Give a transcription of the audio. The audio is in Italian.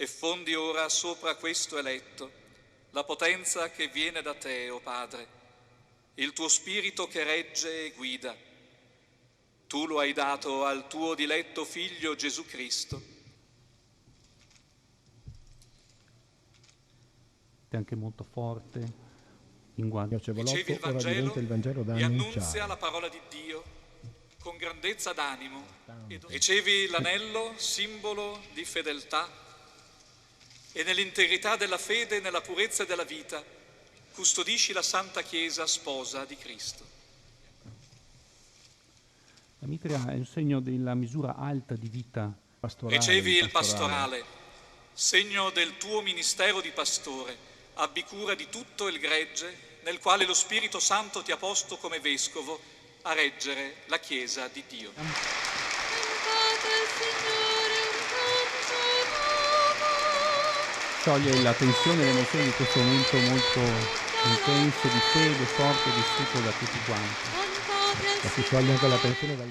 e fondi ora sopra questo eletto la potenza che viene da te, o Padre, il tuo Spirito che regge e guida. Tu lo hai dato al tuo diletto Figlio Gesù Cristo. È anche molto forte, in guardia. Ricevi il Vangelo e annunzia la parola di Dio con grandezza d'animo. Ricevi l'anello, simbolo di fedeltà, e nell'integrità della fede e nella purezza della vita custodisci la Santa Chiesa, sposa di Cristo. La mitra è un segno della misura alta di vita pastorale. Ricevi il pastorale, segno del tuo ministero di pastore. Abbi cura di tutto il gregge nel quale lo Spirito Santo ti ha posto come vescovo a reggere la Chiesa di Dio. Scioglie la tensione e l'emozione di questo momento molto intenso di fede, forte, vissuto da tutti quanti. Ma si scioglie anche la tensione dal